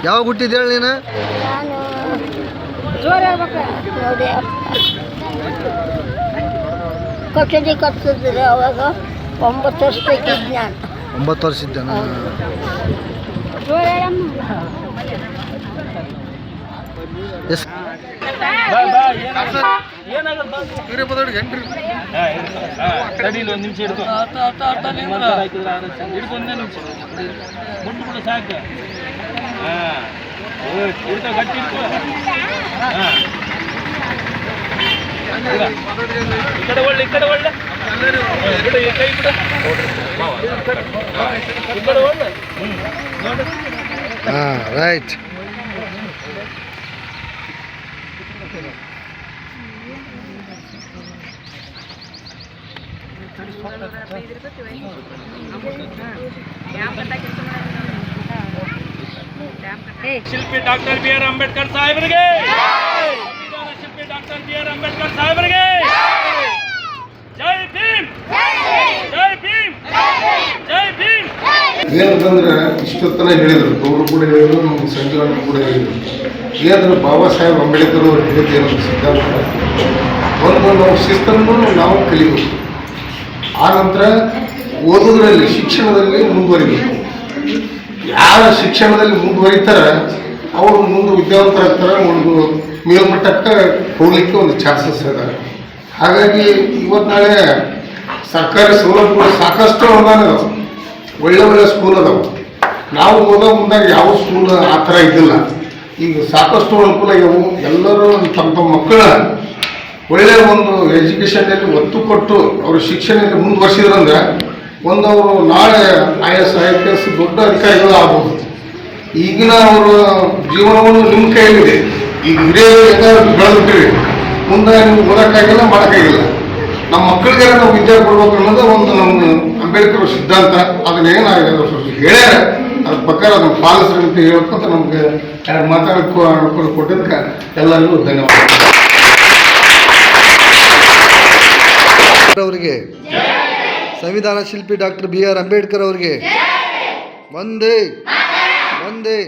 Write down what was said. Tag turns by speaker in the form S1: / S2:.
S1: ಯಾವಾಗ ಹುಟ್ಟಿದ ಹೇಳಿ ನೀನು?
S2: ಕಟ್ಟಡಿ ಕಟ್ತಿದ್ರೆ ಅವಾಗ 9 ವರ್ಷಕ್ಕಿದ್ದ ನಾನು.
S1: 9 ವರ್ಷ ಇದ್ದಾನ. ರೈಟ್.
S3: ಶಿಲ್ಪಿ ಡಾಕ್ಟರ್ ಬಿ ಆರ್ ಅಂಬೇಡ್ಕರ್ ಸಾಹೇಬರಿಗೆ, ಶಿಲ್ಪಿ ಡಾಕ್ಟರ್ ಬಿ ಆರ್ ಅಂಬೇಡ್ಕರ್ ಸಾಹೇಬರಿಗೆ ಜೈ ಭೀಮ್, ಜೈ ಭೀಮ್, ಜೈ ಭೀಮ್.
S4: ಏನಂತಂದ್ರೆ ಇಷ್ಟೊತ್ತನ ಹೇಳಿದ್ರು, ಅವರು ಕೂಡ ಹೇಳಿದ್ರು, ನಮ್ಮ ಸಂಜೀವನ ಕೂಡ ಹೇಳಿದ್ರು. ಏನಂದ್ರೆ ಬಾಬಾ ಸಾಹೇಬ್ ಅಂಬೇಡ್ಕರ್ ಅವರು ಹೇಳಿದ್ದೇನು ಸಿದ್ಧಾಂತ, ಒಂದು ನಾವು ಶಿಸ್ತನ್ನು ನಾವು ಕಲಿಬೇಕು. ಆ ನಂತರ ಓದೋದ್ರಲ್ಲಿ ಶಿಕ್ಷಣದಲ್ಲಿ ಮುಂದುವರಿಬೇಕು. ಯಾರ ಶಿಕ್ಷಣದಲ್ಲಿ ಮುಂದುವರಿತಾರೆ ಅವರು ಮುಂದೆ ವಿದ್ಯಾವಂತರಾಗ್ತಾರೆ, ಒಂದು ಮೇಲ್ಮಟ್ಟಕ್ಕೆ ಹೋಗ್ಲಿಕ್ಕೆ ಒಂದು ಚಾನ್ಸಸ್ ಇದ್ದಾರೆ. ಹಾಗಾಗಿ ಇವತ್ತು ನಾಳೆ ಸರ್ಕಾರಿ ಸೌಲಭ್ಯಗಳು ಸಾಕಷ್ಟು ಅನುದಾನ ಇದಾವೆ, ಒಳ್ಳೆ ಸ್ಕೂಲ್ ಅದಾವೆ. ನಾವು ಓದೋ ಮುಂದಾಗ ಯಾವ ಸ್ಕೂಲ್ ಆ ಥರ ಇದ್ದಿಲ್ಲ. ಈಗ ಸಾಕಷ್ಟು ಅನುಕೂಲ ಆಗ್ಯಾವು. ಎಲ್ಲರೂ ತಮ್ಮ ಮಕ್ಕಳ ಒಳ್ಳೆಯ ಒಂದು ಎಜುಕೇಷನ್ನಲ್ಲಿ ಒತ್ತು ಕೊಟ್ಟು ಅವರು ಶಿಕ್ಷಣದಲ್ಲಿ ಮುಂದುವರಿಸಿದ್ರಂದ್ರೆ ಒಂದು ಅವರು ನಾಳೆ IAS IPS ದೊಡ್ಡ ಅಧಿಕಾರಿಗಳು ಆಗ್ಬೋದು. ಈಗಿನ ಅವರ ಜೀವನವನ್ನು ನಿಮ್ಮ ಕೈಯಲ್ಲಿದೆ. ಈಗ ಹಿರಿಯರು ಏನಾದ್ರು ಬೆಳೆದ್ಬಿಟ್ಟಿರಿ, ಮುಂದೆ ನೀವು ಓದೋಕ್ಕಾಗಿಲ್ಲ, ಮಾಡೋಕ್ಕಾಗಿಲ್ಲ. ನಮ್ಮ ಮಕ್ಕಳಿಗೆ ನಾವು ವಿದ್ಯೆ ಕೊಡ್ಬೇಕು ಅನ್ನೋದು ಒಂದು ನಮ್ಮ ಅಂಬೇಡ್ಕರ್ ಸಿದ್ಧಾಂತ. ಅದನ್ನ ಏನಾಗಿದೆ ಹೇಳ್ಯಾರ, ಅದ್ರ ಪ್ರಕಾರ ಅದನ್ನು ಪಾಲಿಸ್ರಿ ಅಂತ ಹೇಳ್ಕೊಂತ ನಮ್ಗೆ ಮಾತಾಡೋಕ್ಕೂ ಅನುಕೂಲ ಕೊಟ್ಟಿದ್ದಕ್ಕೆ ಎಲ್ಲರಿಗೂ ಧನ್ಯವಾದ.
S1: ಅವರಿಗೆ, ಸಂವಿಧಾನ ಶಿಲ್ಪಿ ಡಾಕ್ಟರ್ BR ಅಂಬೇಡ್ಕರ್ ಅವರಿಗೆ ವಂದೇ ವಂದೇ.